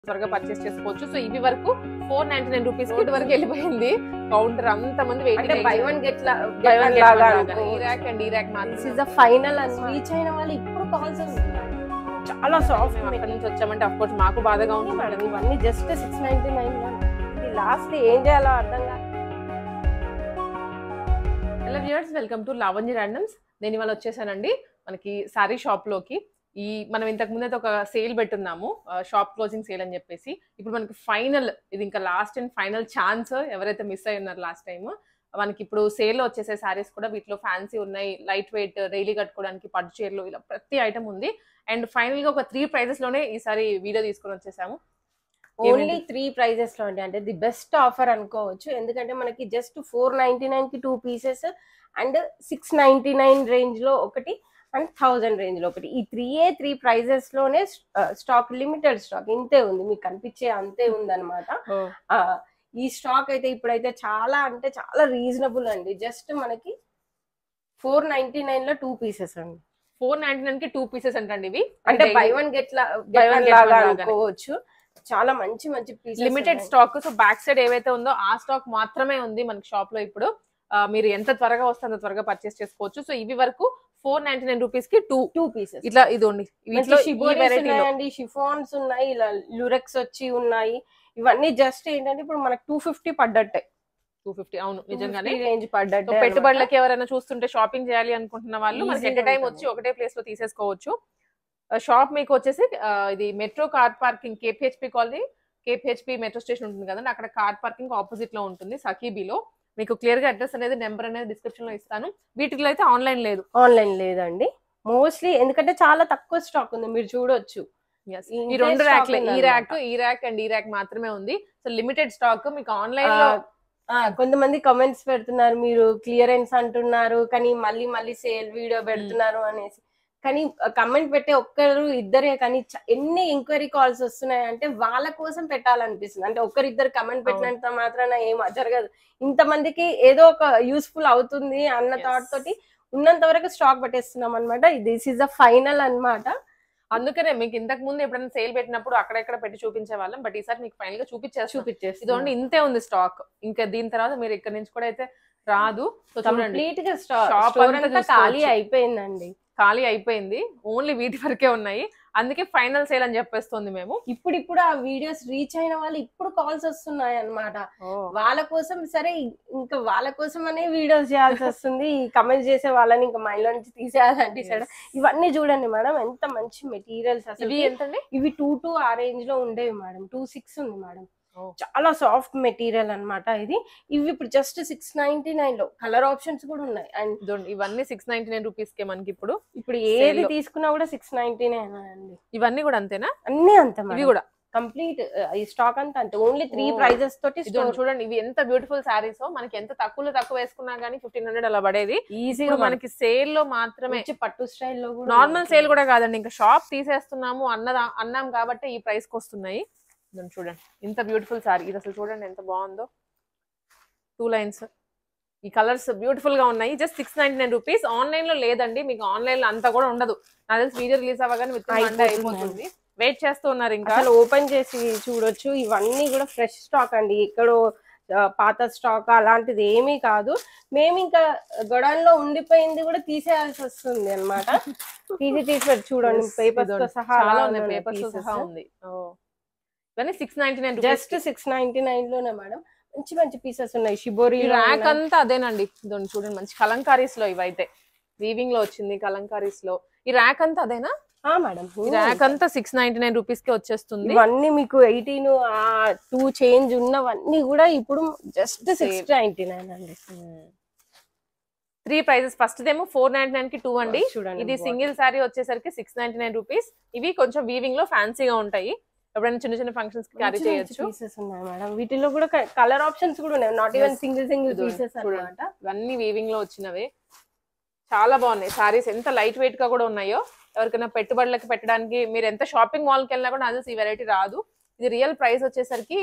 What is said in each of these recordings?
త్వరగా పర్చేస్ చేసుకోవచ్చు. సో ఇవి వరకు 499 రూపీస్ కి వరకు వెళ్ళిపోయింది. కౌంటర్ అంత మంది వెయిట్ బై వన్ గెట్ ఈ ర్యాక్ అండ్ ఈ ర్యాక్ మాత్రం ఫైనల్ అని రీచ్ అయిన వాళ్ళు ఇప్పుడు కాల్స్ చాలా సాఫ్ట్. అక్కడి నుంచి వచ్చామంటే అఫ్ కోర్స్ మాకు బాధగా ఉంది మేడం. ఇవన్నీ జస్ట్ 699 ఇది లాస్ట్ ఏం చేయాలో అర్థం కాదు. Hello viewers, welcome to Lavanya randoms. నేను ఇవాళ వచ్చేసానండి మనకి సారీ షాప్ లోకి. మనం ఇంతకు ముందు అయితే ఒక సేల్ పెట్టున్నాము, షాప్ క్లోజింగ్ సేల్ అని చెప్పేసి. ఇప్పుడు మనకి ఫైనల్, ఇది ఇంకా లాస్ట్ అండ్ ఫైనల్ ఛాన్స్. ఎవరైతే మిస్ అయి ఉన్నారు లాస్ట్ టైం, మనకి ఇప్పుడు సేల్ లో వచ్చేసే సారీస్ కూడా వీటిలో ఫ్యాన్సీ ఉన్నాయి, లైట్ వెయిట్ డైలీ కట్టుకోవడానికి పట్టు చీరలు, ఇలా ప్రతి ఐటమ్ ఉంది. అండ్ ఫైనల్ గా ఒక 3 ప్రైజెస్ లోనే ఈసారి వీడియో తీసుకొని వచ్చేసాము. ఓన్లీ 3 ప్రైజెస్ లో అంటే ది బెస్ట్ ఆఫర్ అనుకోవచ్చు. ఎందుకంటే మనకి జస్ట్ 499 కి 2 పీసెస్ అండ్ 699 రేంజ్ లో ఒకటి అండ్ 1000 రేంజ్ లో ఒకటి. ఈ 3 ప్రైజెస్ లోనే స్టాక్, లిమిటెడ్ స్టాక్ ఇంతే ఉంది, మీకు కనిపించే అంతే ఉంది అనమాట. ఈ స్టాక్ అయితే ఇప్పుడైతే చాలా అంటే చాలా రీజనబుల్ అండి. జస్ట్ మనకి 499 లో 2 పీసెస్ అండి. 499 కి 2 పీసెస్ అంటండి ఇవి. అంటే బై వన్ గెట్ లాగా అనుకోవచ్చు. చాలా మంచి మంచి pieces, limited stock. So back side ఏవైతే ఉందో ఆ స్టాక్ మాత్రమే ఉంది మనకి షాప్ లో ఇప్పుడు. మీరు ఎంత త్వరగా వస్తే అంత త్వరగా పర్చేస్ చేసుకోవచ్చు. సో ఇవి వరకు 499 రూపీస్ కి 2 పీసెస్ ఇట్లా ఇదండి. షిఫాన్స్ ఉన్నాయి, ఇలా లురెక్స్ వచ్చి ఉన్నాయి. ఇవన్నీ జస్ట్ ఏంటంటే ఇప్పుడు మనకు 250 పడ్డట్టే. 250 అవును, నిజంగానే రేంజ్ పడ్డట్టు. పెట్టుబడులకి ఎవరైనా చూస్తుంటే, షాపింగ్ చేయాలి అనుకుంటున్న వాళ్ళు మనకి ఎట్ టైం వచ్చి ఒకటే ప్లేస్ లో తీసేసుకోవచ్చు. షాప్ మీకు వచ్చేసి ఇది metro car parking, KPHB colony, KPHB metro station ఉంటుంది కదండి, అక్కడ కార్ పార్కింగ్ ఆపోజిట్ లో ఉంటుంది సఖీబీలో. మీకు క్లియర్ గా అడ్రస్ అనేది, నెంబర్ అనేది డిస్క్రిప్షన్ లో ఇస్తాను. వీటిలో అయితే ఆన్లైన్ లేదు, ఆన్లైన్ లేదండి మోస్ట్లీ, ఎందుకంటే చాలా తక్కువ స్టాక్ ఉంది. మీరు చూడొచ్చు ఈ 2 ర్యాక్లే, ఈ ర్యాక్ అండ్ ఈ ర్యాక్ మాత్రమే ఉంది. So limited stock. మీకు ఆన్లైన్ లో కొంతమంది కమెంట్స్ పెడుతున్నారు, మీరు క్లియరెన్స్ అంటున్నారు కానీ మళ్ళీ సేల్ వీడియో పెడుతున్నారు అనేసి. కానీ కమెంట్ పెట్టే ఒక్కరు ఇద్దరే, కానీ ఎన్ని ఎంక్వైరీ కాల్స్ వస్తున్నాయి అంటే వాళ్ళ కోసం పెట్టాలనిపిస్తుంది. అంటే ఒక్కరిద్దరు కమెంట్ పెట్టినంత మాత్రాన ఏం జరగదు. ఇంతమందికి ఏదో ఒక యూస్ఫుల్ అవుతుంది అన్న థాట్ తోటి ఉన్నంత వరకు స్టాక్ పెట్టేస్తున్నాం అనమాట. దిస్ ఈస్ ద ఫైనల్ అన్నమాట. అందుకనే మీకు ఇంతకు ముందు ఎప్పుడైనా సేల్ పెట్టినప్పుడు అక్కడెక్కడ పెట్టి చూపించే వాళ్ళం, బట్ ఈసారి మీకు ఫైనల్ గా చూపించేసి ఇదండి, ఇంతే ఉంది స్టాక్. ఇంకా దీని తర్వాత మీరు ఇక్కడ నుంచి కూడా అయితే రాదు. సో కంప్లీట్ గా షాప్ అంతా ఖాళీ అయిపోయిందండి, ఖాళీ అయిపోయింది. ఓన్లీ వీటి వరకే ఉన్నాయి. అందుకే ఫైనల్ సేల్ అని చెప్పేస్తుంది. మేము ఇప్పుడు ఆ వీడియోస్ రీచ్ అయిన వాళ్ళు ఇప్పుడు కాల్స్ వస్తున్నాయి అన్నమాట. వాళ్ళ కోసం సరే, ఇంకా వాళ్ళ కోసం అనే వీడియోస్ చేయాల్సి వస్తుంది. కమెంట్స్ చేసే వాళ్ళని ఇంకా మైండ్ లో నుంచి తీసేయాలంటే సరే. ఇవన్నీ చూడండి మేడం, ఎంత మంచి మెటీరియల్స్ అసలు. ఇవి 2 ఆ రేంజ్ లో ఉండేవి మేడం. 26 ఉంది మేడం. చాలా సాఫ్ట్ మెటీరియల్ అన్నమాట ఇది. ఇవి ఇప్పుడు జస్ట్ 699 లో కలర్ ఆప్షన్స్ కూడా ఉన్నాయి. అండ్ ఇవన్నీ 699 రూపీస్ కే మనకి ఇప్పుడు ఏది తీసుకున్నా కూడా 699 అండి. ఇవన్నీ కూడా అంతేనా? అన్ని అంతే. ఇవి కూడా కంప్లీట్ ఈ స్టాక్ అంతా అంతే. ఓన్లీ 3 ప్రైజెస్ తోటి చూడండి. ఇవి ఎంత బ్యూటిఫుల్ సారీస్. మనకి ఎంత తక్కువ వేసుకున్నా గానీ 1500 అలా పడేది ఈజీగా. మనకి సేల్ లో మాత్రమే, పట్టు స్టైల్ లో కూడా, నార్మల్ సేల్ కూడా కాదండి. ఇంకా షాప్ తీసేస్తున్నాము అన్నాం కాబట్టి ఈ ప్రైస్ కి వస్తున్నాయి. చూడండి ఇంత బ్యూటిఫుల్ సారీ. ఇది అసలు చూడండి ఎంత బాగుందో. 2 లైన్స్. ఈ కలర్స్ బ్యూటిఫుల్ గా ఉన్నాయి. Just 699 rupees. ఆన్లైన్ లో లేదండి, మీకు ఆన్లైన్ లో అంతా కూడా ఉండదు. నాకు తెలిసి వీడియో రిలీజ్ అవ్వగానే అయిపోతుంది. వెయిట్ చేస్తూ ఉన్నారు. ఇంకా ఓపెన్ చేసి చూడొచ్చు. ఇవన్నీ కూడా ఫ్రెష్ స్టాక్ అండి, ఎక్కడో పాత స్టాక్ అలాంటిది ఏమీ కాదు. మేము ఇంకా గొడవన్ లో ఉండిపోయింది కూడా తీసేయాల్సి వస్తుంది అనమాట. తీసి చూడండి, పేపర్స్ తో సహా ఉంది. ఇవన్నీ 699, జస్ట్ 699 లోనే మేడం. మంచి పీసెస్ ఉన్నాయి. షిబోరి ర్యాక్ అంతా అదేనండి. చూడండి మంచి కలంకారీస్ లో, ఇవైతే వీవింగ్ లో వచ్చింది కలంకారీస్ లో. ఈ ర్యాక్ అంతా అదేనా మేడం? ర్యాక్ అంతా 699 రూపీస్ కి వచ్చేస్తుంది. ఇవన్నీ మీకు 18 చేంజ్ ఉన్నవన్నీ కూడా ఇప్పుడు జస్ట్ 699 అండి. 3 ప్రైజెస్. ఫస్ట్ దేమో 499 కి 2 అండి. ఇది సింగిల్ సారీ వచ్చేసరికి 699 రూపీస్. ఇవి కొంచెం వీవింగ్ లో ఫ్యాన్సీగా ఉంటాయి. ఎప్పుడైనా చిన్న ఫంక్షన్స్ కి క్యారీ చేయొచ్చు. పీసెస్ ఉన్నాయి మేడం. వీటిలో కూడా కలర్ ఆప్షన్స్ కూడా ఉన్నాయి, నాట్ ఈవెన్ సింగిల్ పీసెస్ అన్నమాట. ఇవన్నీ వీవింగ్ లో వచ్చినవే. చాలా బాగున్నాయి సారీస్. ఎంత లైట్ వెయిట్ గా కూడా ఉన్నాయో. ఎవరికైనా పెట్టుబడులకి పెట్టడానికి, మీరు ఎంత షాపింగ్ మాల్ కి వెళ్ళినా కూడా అదే ఈ వెరైటీ రాదు. ఇది రియల్ ప్రైస్ వచ్చేసరికి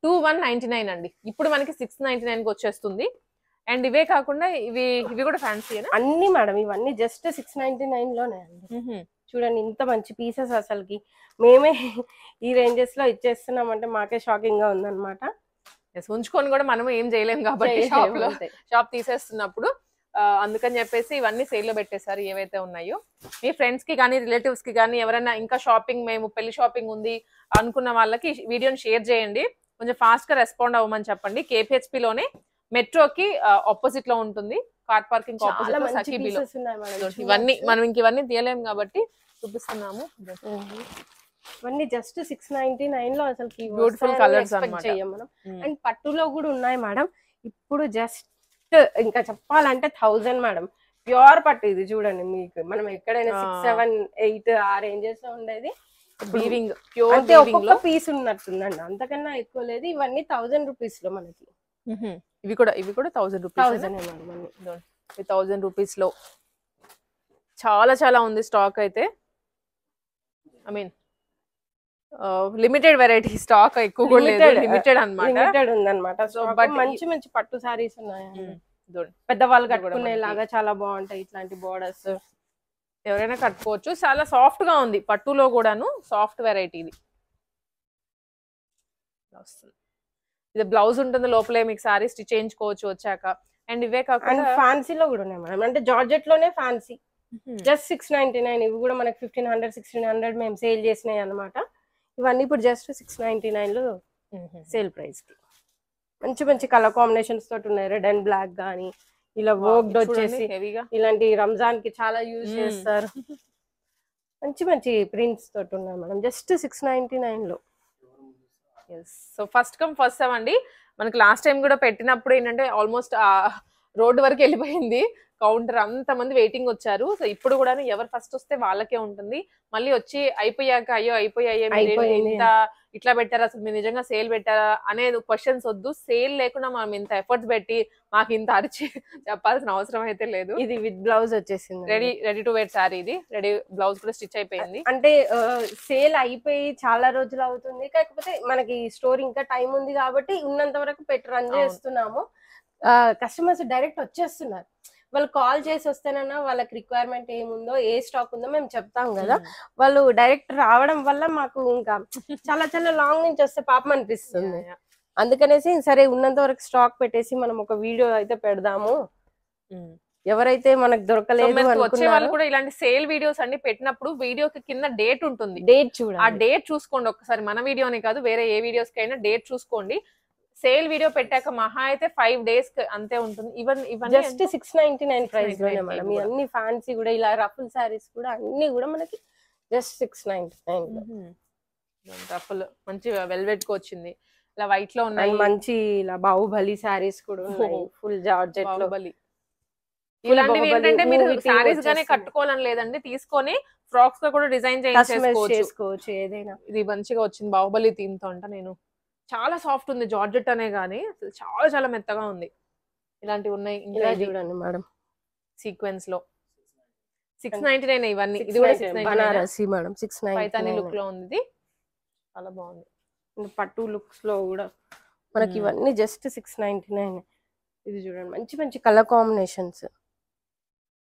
2199 అండి. ఇప్పుడు మనకి 699 కి వచ్చేస్తుంది. అండ్ ఇవే కాకుండా ఇవి కూడా ఫ్యాన్సీ అన్ని మేడం. ఇవన్నీ జస్ట్ 699 లోనే అండి. చూడండి ఇంత మంచి పీసెస్ అసలుకి మేమే ఈ రేంజెస్ లో ఇచ్చేస్తున్నామంటే మాకే షాకింగ్ గా ఉందన్నమాట. ఉంచుకొని కూడా మనం ఏం చేయలేం కాబట్టి షాప్ తీసేస్తున్నప్పుడు అందుకని చెప్పేసి ఇవన్నీ సేల్ లో పెట్టేశారు ఏవైతే ఉన్నాయో. మీ ఫ్రెండ్స్ కి కానీ రిలేటివ్స్ కి కానీ ఎవరైనా ఇంకా షాపింగ్ మేము పెళ్లి షాపింగ్ ఉంది అనుకున్న వాళ్ళకి వీడియోని షేర్ చేయండి, కొంచెం ఫాస్ట్ గా రెస్పాండ్ అవ్వమని చెప్పండి. KPHP లోనే మెట్రోకి ఆపోజిట్ లో ఉంటుంది, కార్ పార్కింగ్ ఆపోజిట్ లో సఖీబీలో. ఇవన్నీ మనం ఇవన్నీ తీయలేము కాబట్టి చూపిస్తున్నాము. ఇవన్నీ జస్ట్ 699 లో అసలు బ్యూటిఫుల్ కలర్స్ అన్నమాట. మనం అండ్ పట్టులో కూడా ఉన్నాయి మేడం. ఇప్పుడు జస్ట్ ఇంకా చెప్పాలంటే 1000 మేడం. ప్యూర్ పట్టు ఇది చూడండి, మీకు మనం ఎక్కడైనా 6, 7, 8 ఆ రేంజెస్ లో ఉండేది. వీవింగ్ ప్యూర్ అంటే ఒక్కొక్క పీస్ ఉన్నట్టుందండి, అంతకన్నా ఎక్కువ లేదు. ఇవన్నీ 1000 రూపీస్ లో మనకి. ఇవి కూడా 1000 రూపీస్. 1000 రూపీస్ లో చాలా ఉంది స్టాక్ అయితే. I mean limited variety stock ఎక్కువ కూడా లేదు, లిమిటెడ్ అన్నమాట. లిమిటెడ్ ఉందన్నమాట. సో బట్ మంచి పట్టు సారీస్ ఉన్నాయి, పెద్దవాళ్ళు కట్టుకునేలాగా చాలా బాగుంటాయి ఇట్లాంటి బోర్డర్స్. ఎవరైనా కట్టుకోవచ్చు, చాలా సాఫ్ట్ గా ఉంది పట్టులో కూడాను. సాఫ్ట్ వెరైటీ ఇది. ఇది బ్లౌజ్ ఉంటుంది లోపలే, మీకు సారీ స్టిచ్ చేయించుకోవచ్చు వచ్చాక. అండ్ ఇవే కాకుండా ఫ్యాన్సీలో కూడా ఉన్నాయి మేడం, అంటే జార్జెట్ లోనే ఫ్యాన్సీ. జస్ట్ 699. ఇవి కూడా మనకి 1500, 1600 మేము సేల్ చేసినాయి అనమాట. ఇవన్నీ ఇప్పుడు జస్ట్ 699 లో సేల్ ప్రైస్ కి. మంచి కలర్ కాంబినేషన్స్ తోటి ఉన్నాయి. రెడ్ అండ్ బ్లాక్ గానీ ఇలా వర్క్డ్ వచ్చేసి ఇలాంటి రంజాన్ కి చాలా యూజ్ చేస్తారు. మంచి ప్రింట్స్ తోటి ఉన్నాయి మేడం, జస్ట్ 699 లో. So first come first serve అండి. మనకి లాస్ట్ టైం కూడా పెట్టినప్పుడు ఏంటంటే ఆల్మోస్ట్ రోడ్డు వరకు వెళ్ళిపోయింది కౌంటర్, అంత మంది వెయిటింగ్ వచ్చారు. సో ఇప్పుడు కూడా ఎవరు ఫస్ట్ వస్తే వాళ్ళకే ఉంటుంది. మళ్ళీ వచ్చి అయిపోయాక అయ్యో అయిపోయాయి ఇంత ఇట్లా పెట్టారా, అసలు మీరు నిజంగా సేల్ పెట్టారా అనేది క్వశ్చన్స్ వద్దు. సేల్ లేకుండా మనం ఇంత ఎఫర్ట్స్ పెట్టి మాకు ఇంత అరిచి చెప్పాల్సిన అవసరం అయితే లేదు. ఇది విత్ బ్లౌజ్ వచ్చేసింది, రెడీ టు వేర్ సారీ. ఇది రెడీ బ్లౌజ్ కూడా స్టిచ్ అయిపోయింది. అంటే సేల్ అయిపోయి చాలా రోజులు అవుతుంది, కాకపోతే మనకి స్టోర్ ఇంకా టైం ఉంది కాబట్టి ఉన్నంత వరకు పెట్టి రన్ చేస్తున్నాము. కస్టమర్స్ డైరెక్ట్ వచ్చేస్తున్నారు, వాళ్ళు కాల్ చేసి వస్తేనన్నా వాళ్ళకి రిక్వైర్మెంట్ ఏముందో ఏ స్టాక్ ఉందో మేము చెప్తాం కదా. వాళ్ళు డైరెక్ట్ రావడం వల్ల మాకు ఇంకా చాలా లాంగ్ నుంచి వస్తే పాపం అనిపిస్తుంది. అందుకనేసి సరే ఉన్నంత వరకు స్టాక్ పెట్టేసి మనం ఒక వీడియో అయితే పెడదాము. ఎవరైతే మనకు దొరకలేదు వచ్చే వాళ్ళు కూడా ఇలాంటి సేల్ వీడియోస్ అన్ని పెట్టినప్పుడు వీడియోకి కింద డేట్ ఉంటుంది, డేట్ చూడండి. ఆ డేట్ చూసుకోండి ఒకసారి. మన వీడియోనే కాదు వేరే ఏ వీడియోస్ కైనా డేట్ చూసుకోండి. సేల్ వీడియో పెట్టాక మహా అయితే 5 days అంతే ఉంటుంది. ఇవన్నీ జస్ట్ 699 ప్రైస్ లోనే మేడం. ఇవన్నీ ఫ్యాన్సీ కూడా ఇలా రఫుల్ సారీస్ కూడా అన్ని కూడా మనకి జస్ట్ 699. రఫుల్ మంచి వెల్వెట్ కు వచ్చింది, ఇలా వైట్ లో ఉన్నాయి. మంచి ఇలా బాహుబలి సారీస్ కూడా ఉన్నాయి, ఫుల్ జార్జెట్ లో. ఇలాంటివి ఏంటంటే మీరు సారీస్ గానే కట్టుకోవాలని లేదండి, తీసుకొని ఫ్రాక్స్ గా కూడా డిజైన్ చేసుకోవచ్చు ఏదైనా. ఇది మంచిగా వచ్చింది బాహుబలి థీమ్ తో. అంట నేను చాలా సాఫ్ట్ ఉంది, జార్జెట్ అనే గానీ చాలా మెత్తగా ఉంది. ఇలాంటివి ఉన్నాయి. ఇంకా చూడండి మేడం సీక్వెన్స్ లో 699 ఇవన్నీ. ఇది కూడా 699 మేడం. 699 పైతాని లుక్ లో ఉంది, చాలా బాగుంది. పట్టు లుక్స్ లో కూడా మనకి ఇవన్నీ జస్ట్ 699. ఇది చూడండి మంచి కలర్ కాంబినేషన్స్,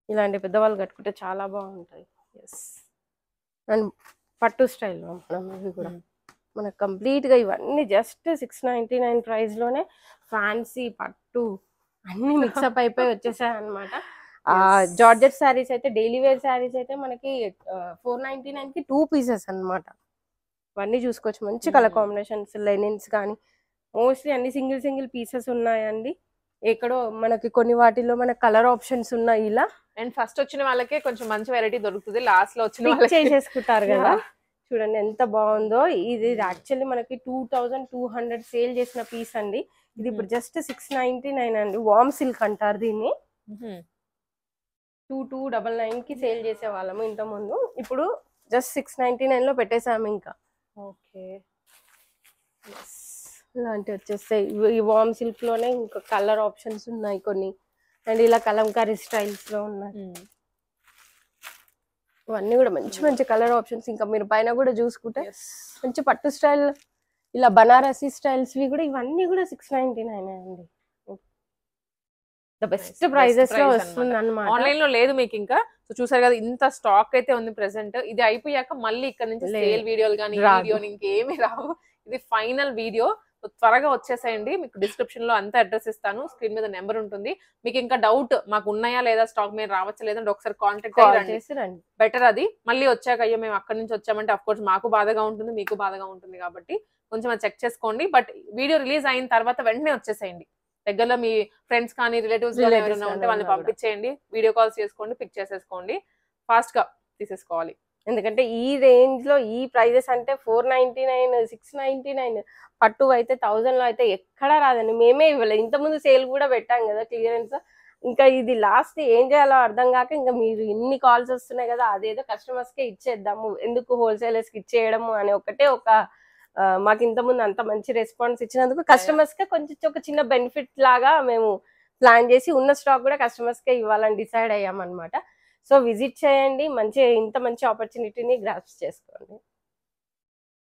ఇలాంటి పెద్దవాళ్ళు కట్టుకుంటే చాలా బాగుంటాయి. అండ్ పట్టు స్టైల్ మేడం ఇవి కూడా మనకు కంప్లీట్ గా. ఇవన్నీ జస్ట్ 699 ప్రైస్ లోనే ఫ్యాన్సీ పట్టు అన్ని మిక్సప్ అయిపోయి వచ్చేసాయి అనమాట. జార్జెట్ శారీస్ అయితే, డైలీ వేర్ శారీస్ అయితే మనకి 499 కి 2 pieces అన్నమాట. ఇవన్నీ చూసుకోవచ్చు, మంచి కలర్ కాంబినేషన్స్. లెనిన్స్ కానీ మోస్ట్లీ అన్ని సింగిల్ పీసెస్ ఉన్నాయండి. ఎక్కడో మనకి కొన్ని వాటిల్లో మన కలర్ ఆప్షన్స్ ఉన్నాయి ఇలా. అండ్ ఫస్ట్ వచ్చిన వాళ్ళకే కొంచెం మంచి వెరైటీ దొరుకుతుంది, లాస్ట్ లో వచ్చిన వాళ్ళకి చేసేసుకుంటారు కదా. చూడండి ఎంత బాగుందో. ఇది యాక్చువల్లీ మనకి 2200 సేల్ చేసిన పీస్ అండి. ఇది ఇప్పుడు జస్ట్ 699 అండి. వామ్ సిల్క్ అంటారు దీన్ని. 2299 కి సేల్ చేసే వాళ్ళము ఇంత ముందు, ఇప్పుడు జస్ట్ 699 లో పెట్టేసాము ఇంకా. ఓకే, ఇలాంటివి వచ్చేస్తాయి. ఈ వామ్ సిల్క్ లోనే ఇంకా కలర్ ఆప్షన్స్ ఉన్నాయి కొన్ని, అండ్ ఇలా కలంకారీ స్టైల్స్ లో ఉన్నాయి. ఇవన్నీ కూడా మంచి కలర్ ఆప్షన్స్. ఇంకా మీరు పైన కూడా చూసుకుంటే మంచి పట్టు స్టైల్, ఇలా బనారసీ స్టైల్స్ కూడా ఇవన్నీ కూడా 699 అండి. ద బెస్ట్ ప్రైజెస్ లో వస్తుంది ఆన్లైన్ అన్నమాట. లో లేదు మీకు ఇంకా. సో చూసారు కదా ఇంత స్టాక్ అయితే ఉంది ప్రెసెంట్. ఇది అయిపోయాక మళ్ళీ ఇక్కడ నుంచి సేల్ వీడియోలు కానీ వీడియో ఇంకేమీ రావు. ఇది ఫైనల్ వీడియో. త్వరగా వచ్చేసేయండి. మీకు డిస్క్రిప్షన్ లో అంతా అడ్రస్ ఇస్తాను, స్క్రీన్ మీద నెంబర్ ఉంటుంది. మీకు ఇంకా డౌట్ మాకు ఉన్నాయా లేదా స్టాక్ మీరు రావచ్చా లేదంటే ఒకసారి కాంటాక్ట్ చేసి రండి. బెటర్ అది. మళ్ళీ వచ్చాక అయ్యో మేము అక్కడి నుంచి వచ్చామంటే అఫ్ కోర్స్ మాకు బాధగా ఉంటుంది, మీకు బాధగా ఉంటుంది. కాబట్టి కొంచెం అది చెక్ చేసుకోండి. బట్ వీడియో రిలీజ్ అయిన తర్వాత వెంటనే వచ్చేసేయండి. దగ్గరలో మీ ఫ్రెండ్స్ కానీ రిలేటివ్స్ కానీ ఎవరైనా ఉంటే వాళ్ళని పంపించేయండి. వీడియో కాల్స్ చేసుకోండి, పిక్ చేసేసుకోండి, ఫాస్ట్ గా తీసేసుకోవాలి. ఎందుకంటే ఈ రేంజ్ లో ఈ ప్రైజెస్ అంటే 499, 699, పట్టు అయితే 1000 లో అయితే ఎక్కడా రాదండి. మేమే ఇవ్వలేదు. ఇంతకుముందు సేల్ కూడా పెట్టాం కదా క్లియరెన్స్. ఇంకా ఇది లాస్ట్ ఏం చేయాలో అర్థం కాక ఇంకా మీరు ఇన్ని కాల్స్ వస్తున్నాయి కదా, అదేదో కస్టమర్స్ కే ఇచ్చేద్దాము, ఎందుకు హోల్సేలర్స్ కి ఇచ్చేయడము అని ఒకటే మాకు ఇంతకుముందు అంత మంచి రెస్పాన్స్ ఇచ్చినందుకు కస్టమర్స్ కే కొంచెం ఒక చిన్న బెనిఫిట్ లాగా మేము ప్లాన్ చేసి ఉన్న స్టాక్ కూడా కస్టమర్స్ కే ఇవ్వాలని డిసైడ్ అయ్యామన్నమాట. సో విజిట్ చేయండి, ఇంత మంచి ఆపర్చునిటీని గ్రాస్ప్ చేసుకోండి.